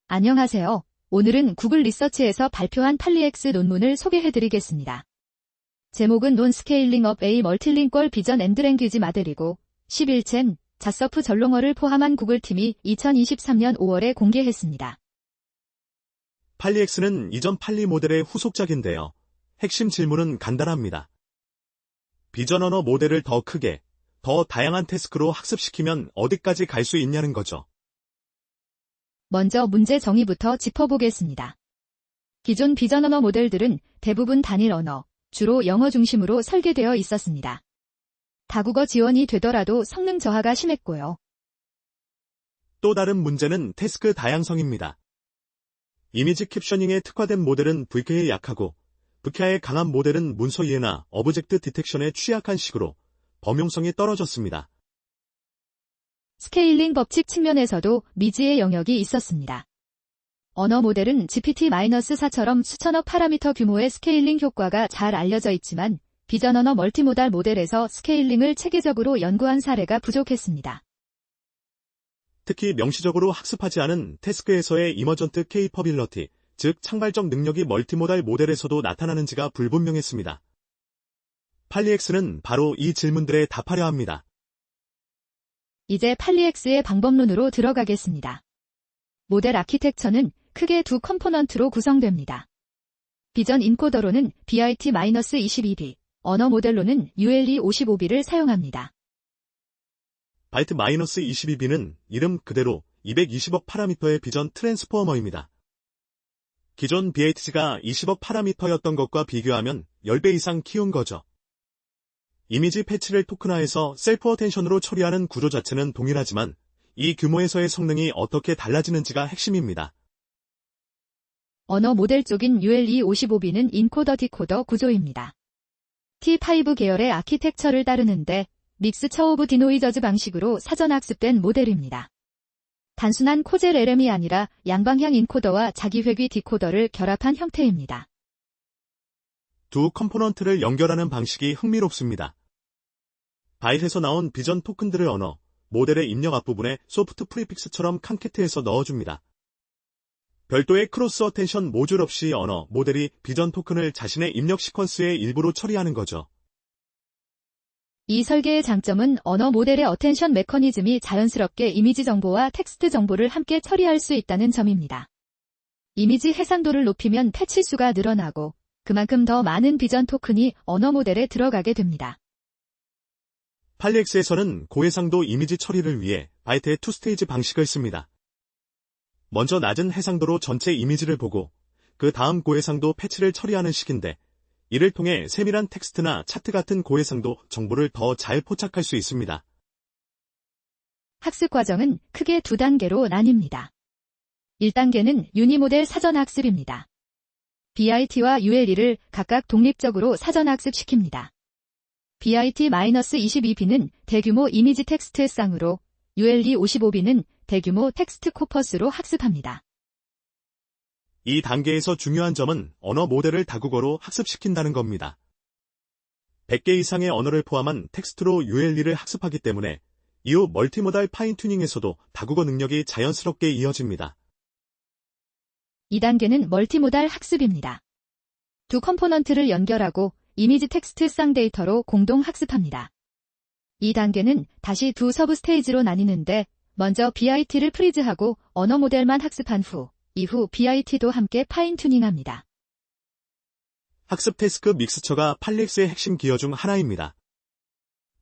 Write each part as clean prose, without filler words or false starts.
안녕하세요. 오늘은 구글 리서치에서 발표한 팔리엑스 논문을 소개해드리겠습니다. 제목은 Non-Scaling of a Multilingual Vision and Language Model이고 11젠 자서프 전롱어를 포함한 구글팀이 2023년 5월에 공개했습니다. 팔리엑스는 이전 팔리 모델의 후속작인데요. 핵심 질문은 간단합니다. 비전 언어 모델을 더 크게, 더 다양한 태스크로 학습시키면 어디까지 갈 수 있냐는 거죠. 먼저 문제 정의부터 짚어보겠습니다. 기존 비전 언어 모델들은 대부분 단일 언어, 주로 영어 중심으로 설계되어 있었습니다. 다국어 지원이 되더라도 성능 저하가 심했고요. 또 다른 문제는 태스크 다양성입니다. 이미지 캡셔닝에 특화된 모델은 VK에 약하고, VK에 강한 모델은 문서 이해나 어브젝트 디텍션에 취약한 식으로 범용성이 떨어졌습니다. 스케일링 법칙 측면에서도 미지의 영역이 있었습니다. 언어 모델은 GPT-4처럼 수천억 파라미터 규모의 스케일링 효과가 잘 알려져 있지만 비전 언어 멀티모달 모델에서 스케일링을 체계적으로 연구한 사례가 부족했습니다. 특히 명시적으로 학습하지 않은 태스크에서의 이머전트 케이퍼빌러티, 즉 창발적 능력이 멀티모달 모델에서도 나타나는지가 불분명했습니다. 팔리엑스는 바로 이 질문들에 답하려 합니다. 이제 팔리엑스의 방법론으로 들어가겠습니다. 모델 아키텍처는 크게 두 컴포넌트로 구성됩니다. 비전 인코더로는 BIT-22B, 언어 모델로는 ULE55B를 사용합니다. BIT-22B는 이름 그대로 220억 파라미터의 비전 트랜스포머입니다. 기존 BAT가 20억 파라미터였던 것과 비교하면 10배 이상 키운 거죠. 이미지 패치를 토큰화해서 셀프 어텐션으로 처리하는 구조 자체는 동일하지만 이 규모에서의 성능이 어떻게 달라지는지가 핵심입니다. 언어 모델 쪽인 ULE55B는 인코더 디코더 구조입니다. T5 계열의 아키텍처를 따르는데 믹스처 오브 디노이저즈 방식으로 사전 학습된 모델입니다. 단순한 코젤 LM이 아니라 양방향 인코더와 자기회귀 디코더를 결합한 형태입니다. 두 컴포넌트를 연결하는 방식이 흥미롭습니다. 바이트에서 나온 비전 토큰들을 언어, 모델의 입력 앞부분에 소프트 프리픽스처럼 칸케트해서 넣어줍니다. 별도의 크로스 어텐션 모듈 없이 언어, 모델이 비전 토큰을 자신의 입력 시퀀스의 일부로 처리하는 거죠. 이 설계의 장점은 언어 모델의 어텐션 메커니즘이 자연스럽게 이미지 정보와 텍스트 정보를 함께 처리할 수 있다는 점입니다. 이미지 해상도를 높이면 패치 수가 늘어나고 그만큼 더 많은 비전 토큰이 언어 모델에 들어가게 됩니다. 팔리엑스에서는 고해상도 이미지 처리를 위해 바이트의 투스테이지 방식을 씁니다. 먼저 낮은 해상도로 전체 이미지를 보고 그 다음 고해상도 패치를 처리하는 식인데 이를 통해 세밀한 텍스트나 차트 같은 고해상도 정보를 더 잘 포착할 수 있습니다. 학습 과정은 크게 두 단계로 나뉩니다. 1단계는 유니모델 사전 학습입니다. BIT와 ULE를 각각 독립적으로 사전 학습시킵니다. BIT-22B는 대규모 이미지 텍스트 쌍으로, ULE55B는 대규모 텍스트 코퍼스로 학습합니다. 이 단계에서 중요한 점은 언어 모델을 다국어로 학습시킨다는 겁니다. 100개 이상의 언어를 포함한 텍스트로 ULE를 학습하기 때문에 이후 멀티모달 파인튜닝에서도 다국어 능력이 자연스럽게 이어집니다. 2단계는 멀티모달 학습입니다. 두 컴포넌트를 연결하고 이미지 텍스트 쌍 데이터로 공동 학습합니다. 이 단계는 다시 두 서브 스테이지로 나뉘는데 먼저 BIT를 프리즈하고 언어 모델만 학습한 후, 이후 BIT도 함께 파인튜닝합니다. 학습 태스크 믹스처가 팔리엑스의 핵심 기여 중 하나입니다.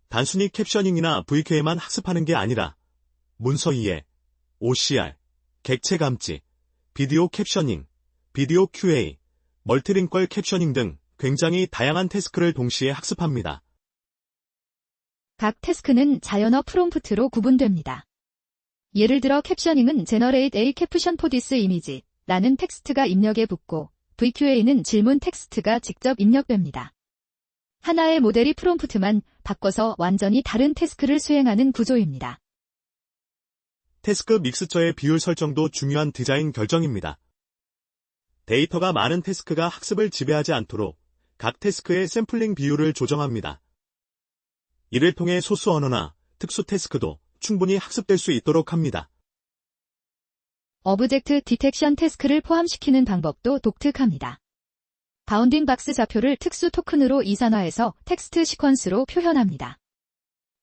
단순히 캡셔닝이나 VK만 학습하는 게 아니라 문서 이해, OCR, 객체 감지, 비디오 캡셔닝, 비디오 QA, 멀티링퀄 캡셔닝 등 굉장히 다양한 태스크를 동시에 학습합니다. 각 태스크는 자연어 프롬프트로 구분됩니다. 예를 들어 캡셔닝은 Generate a Caption for this image 라는 텍스트가 입력에 붙고 VQA는 질문 텍스트가 직접 입력됩니다. 하나의 모델이 프롬프트만 바꿔서 완전히 다른 태스크를 수행하는 구조입니다. 태스크 믹스처의 비율 설정도 중요한 디자인 결정입니다. 데이터가 많은 태스크가 학습을 지배하지 않도록 각 태스크의 샘플링 비율을 조정합니다. 이를 통해 소수 언어나 특수 태스크도 충분히 학습될 수 있도록 합니다. 어브젝트 디텍션 태스크를 포함시키는 방법도 독특합니다. 바운딩 박스 좌표를 특수 토큰으로 이산화해서 텍스트 시퀀스로 표현합니다.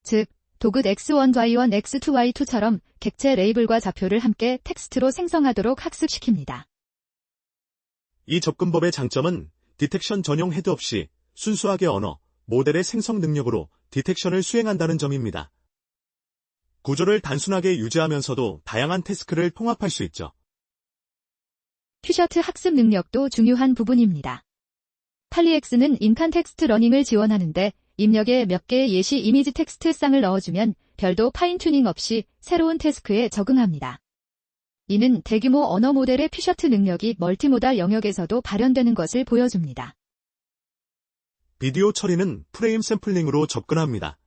즉, 도긋 x1y1 x2y2처럼 객체 레이블과 좌표를 함께 텍스트로 생성하도록 학습시킵니다. 이 접근법의 장점은 디텍션 전용 헤드 없이 순수하게 언어, 모델의 생성 능력으로 디텍션을 수행한다는 점입니다. 구조를 단순하게 유지하면서도 다양한 태스크를 통합할 수 있죠. 큐셔트 학습 능력도 중요한 부분입니다. 팔리엑스는 인칸텍스트 러닝을 지원하는데 입력에 몇 개의 예시 이미지 텍스트 쌍을 넣어주면 별도 파인 튜닝 없이 새로운 태스크에 적응합니다. 이는 대규모 언어 모델의 큐셔트 능력이 멀티모달 영역에서도 발현되는 것을 보여줍니다. 비디오 처리는 프레임 샘플링으로 접근합니다.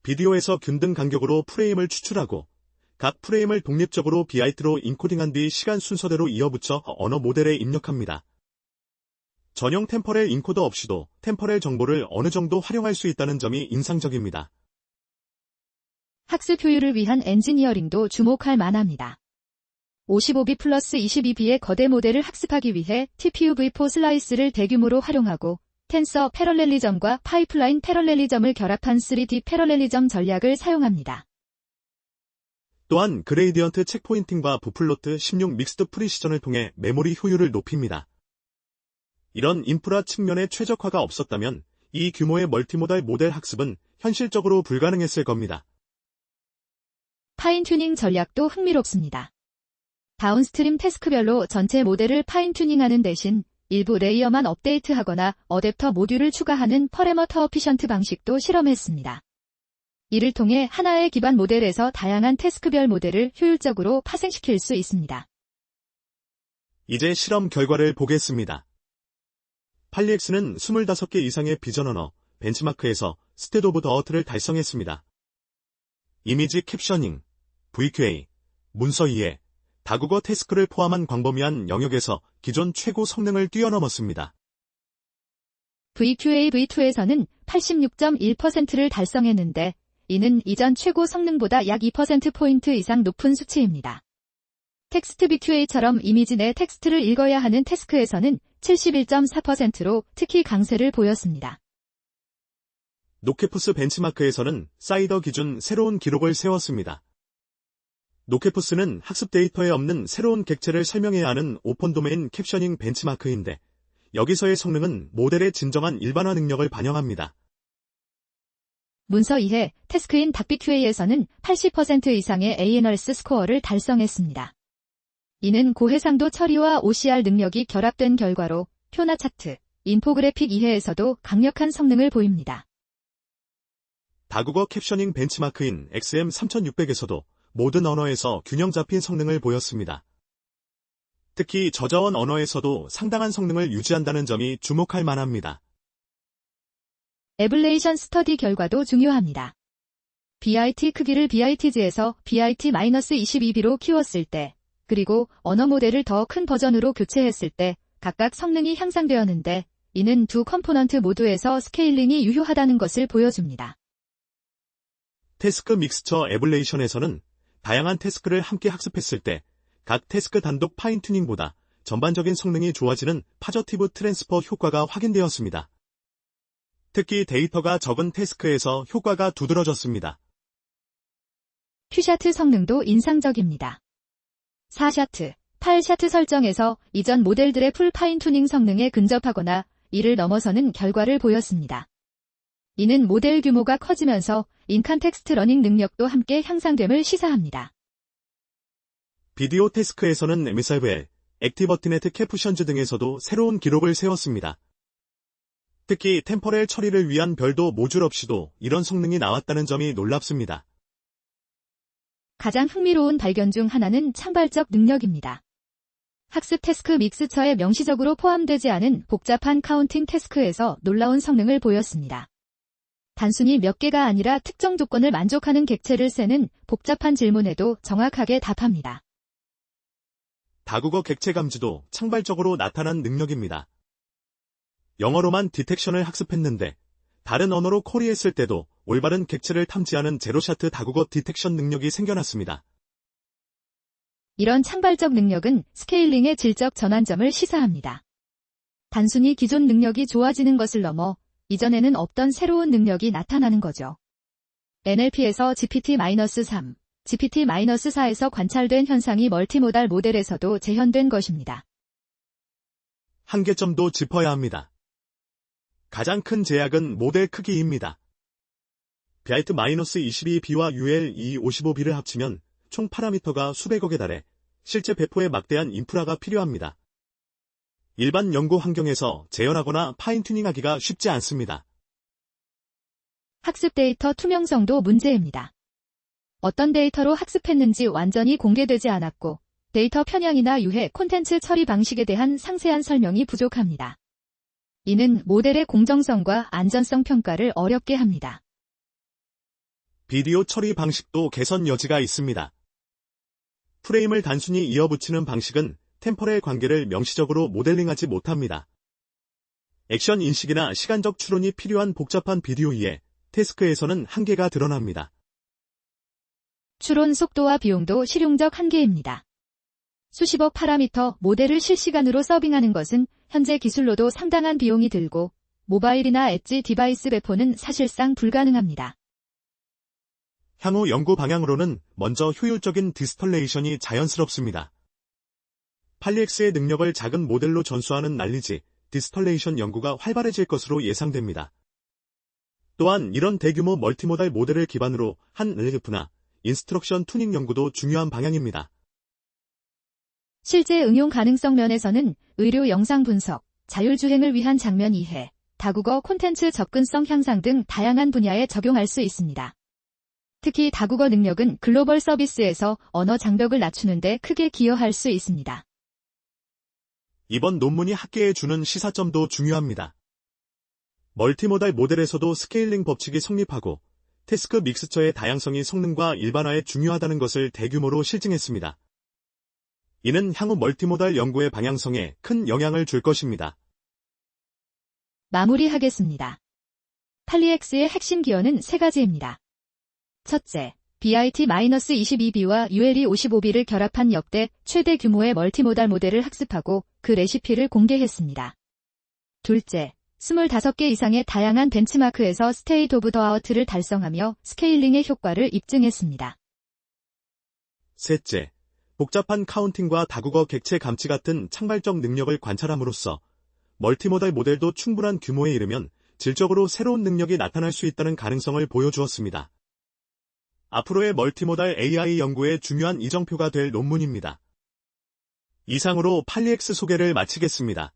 비디오에서 균등 간격으로 프레임을 추출하고 각 프레임을 독립적으로 비트로 인코딩한 뒤 시간 순서대로 이어붙여 언어 모델에 입력합니다. 전용 템퍼렐 인코더 없이도 템퍼렐 정보를 어느 정도 활용할 수 있다는 점이 인상적입니다. 학습 효율을 위한 엔지니어링도 주목할 만합니다. 55B 플러스 22B의 거대 모델을 학습하기 위해 TPU-v4 슬라이스를 대규모로 활용하고 텐서 패럴렐리즘과 파이프라인 패럴렐리즘을 결합한 3D 패럴렐리즘 전략을 사용합니다. 또한 그레이디언트 체크포인팅과 부플로트 16 믹스드 프리시전을 통해 메모리 효율을 높입니다. 이런 인프라 측면의 최적화가 없었다면 이 규모의 멀티모달 모델 학습은 현실적으로 불가능했을 겁니다. 파인 튜닝 전략도 흥미롭습니다. 다운스트림 태스크별로 전체 모델을 파인 튜닝하는 대신 일부 레이어만 업데이트하거나 어댑터 모듈을 추가하는 퍼레머터 어피션트 방식도 실험했습니다. 이를 통해 하나의 기반 모델에서 다양한 태스크별 모델을 효율적으로 파생시킬 수 있습니다. 이제 실험 결과를 보겠습니다. 팔리엑스는 25개 이상의 비전 언어, 벤치마크에서 스테드 오브 더 어트를 달성했습니다. 이미지 캡셔닝, VQA, 문서 이해, 다국어 태스크를 포함한 광범위한 영역에서 기존 최고 성능을 뛰어넘었습니다. VQA V2에서는 86.1%를 달성했는데 이는 이전 최고 성능보다 약 2%포인트 이상 높은 수치입니다. 텍스트 VQA처럼 이미지 내 텍스트를 읽어야 하는 태스크에서는 71.4%로 특히 강세를 보였습니다. 노케푸스 벤치마크에서는 사이더 기준 새로운 기록을 세웠습니다. 노케푸스는 학습 데이터에 없는 새로운 객체를 설명해야 하는 오픈 도메인 캡셔닝 벤치마크인데 여기서의 성능은 모델의 진정한 일반화 능력을 반영합니다. 문서 이해 태스크인 닥비QA에서는 80% 이상의 ANRS 스코어를 달성했습니다. 이는 고해상도 처리와 OCR 능력이 결합된 결과로 표나 차트, 인포그래픽 이해에서도 강력한 성능을 보입니다. 다국어 캡셔닝 벤치마크인 XM3600에서도 모든 언어에서 균형 잡힌 성능을 보였습니다. 특히 저자원 언어에서도 상당한 성능을 유지한다는 점이 주목할 만합니다. 에블레이션 스터디 결과도 중요합니다. BIT 크기를 BIT즈에서 BIT-22B로 키웠을 때, 그리고 언어 모델을 더 큰 버전으로 교체했을 때 각각 성능이 향상되었는데 이는 두 컴포넌트 모두에서 스케일링이 유효하다는 것을 보여줍니다. 태스크 믹스처 에블레이션에서는 다양한 태스크를 함께 학습했을 때 각 태스크 단독 파인 튜닝보다 전반적인 성능이 좋아지는 파저티브 트랜스퍼 효과가 확인되었습니다. 특히 데이터가 적은 태스크에서 효과가 두드러졌습니다. 큐샤트 성능도 인상적입니다. 4샤트, 8샤트 설정에서 이전 모델들의 풀 파인 튜닝 성능에 근접하거나 이를 넘어서는 결과를 보였습니다. 이는 모델 규모가 커지면서 인칸텍스트 러닝 능력도 함께 향상됨을 시사합니다. 비디오 태스크에서는 MSIVL, 액티버티네트 캐프션즈 등에서도 새로운 기록을 세웠습니다. 특히 템퍼렐 처리를 위한 별도 모듈 없이도 이런 성능이 나왔다는 점이 놀랍습니다. 가장 흥미로운 발견 중 하나는 창발적 능력입니다. 학습 태스크 믹스처에 명시적으로 포함되지 않은 복잡한 카운팅 태스크에서 놀라운 성능을 보였습니다. 단순히 몇 개가 아니라 특정 조건을 만족하는 객체를 세는 복잡한 질문에도 정확하게 답합니다. 다국어 객체 감지도 창발적으로 나타난 능력입니다. 영어로만 디텍션을 학습했는데 다른 언어로 쿼리했을 때도 올바른 객체를 탐지하는 제로샤트 다국어 디텍션 능력이 생겨났습니다. 이런 창발적 능력은 스케일링의 질적 전환점을 시사합니다. 단순히 기존 능력이 좋아지는 것을 넘어 이전에는 없던 새로운 능력이 나타나는 거죠. NLP에서 GPT-3, GPT-4에서 관찰된 현상이 멀티모달 모델에서도 재현된 것입니다. 한계점도 짚어야 합니다. 가장 큰 제약은 모델 크기입니다. BITE-22B와 UL-255B를 합치면 총 파라미터가 수백억에 달해 실제 배포에 막대한 인프라가 필요합니다. 일반 연구 환경에서 재현하거나 파인튜닝하기가 쉽지 않습니다. 학습 데이터 투명성도 문제입니다. 어떤 데이터로 학습했는지 완전히 공개되지 않았고, 데이터 편향이나 유해 콘텐츠 처리 방식에 대한 상세한 설명이 부족합니다. 이는 모델의 공정성과 안전성 평가를 어렵게 합니다. 비디오 처리 방식도 개선 여지가 있습니다. 프레임을 단순히 이어붙이는 방식은 템포럴 관계를 명시적으로 모델링하지 못합니다. 액션 인식이나 시간적 추론이 필요한 복잡한 비디오이에 태스크에서는 한계가 드러납니다. 추론 속도와 비용도 실용적 한계입니다. 수십억 파라미터 모델을 실시간으로 서빙하는 것은 현재 기술로도 상당한 비용이 들고, 모바일이나 엣지 디바이스 배포는 사실상 불가능합니다. 향후 연구 방향으로는 먼저 효율적인 디스털레이션이 자연스럽습니다. 팔리엑스의 능력을 작은 모델로 전수하는 난리지 디스털레이션 연구가 활발해질 것으로 예상됩니다. 또한 이런 대규모 멀티모달 모델을 기반으로 한 NLP나 인스트럭션 투닝 연구도 중요한 방향입니다. 실제 응용 가능성 면에서는 의료 영상 분석, 자율주행을 위한 장면 이해, 다국어 콘텐츠 접근성 향상 등 다양한 분야에 적용할 수 있습니다. 특히 다국어 능력은 글로벌 서비스에서 언어 장벽을 낮추는 데 크게 기여할 수 있습니다. 이번 논문이 학계에 주는 시사점도 중요합니다. 멀티모달 모델에서도 스케일링 법칙이 성립하고 태스크 믹스처의 다양성이 성능과 일반화에 중요하다는 것을 대규모로 실증했습니다. 이는 향후 멀티모달 연구의 방향성에 큰 영향을 줄 것입니다. 마무리하겠습니다. 팔리엑스의 핵심 기여는 세 가지입니다. 첫째, BIT-22B와 ULE55B를 결합한 역대 최대 규모의 멀티모달 모델을 학습하고 그 레시피를 공개했습니다. 둘째, 25개 이상의 다양한 벤치마크에서 스테이트 오브 더 아트를 달성하며 스케일링의 효과를 입증했습니다. 셋째, 복잡한 카운팅과 다국어 객체 감치 같은 창발적 능력을 관찰함으로써 멀티모달 모델도 충분한 규모에 이르면 질적으로 새로운 능력이 나타날 수 있다는 가능성을 보여주었습니다. 앞으로의 멀티모달 AI 연구의 중요한 이정표가 될 논문입니다. 이상으로 팔리엑스 소개를 마치겠습니다.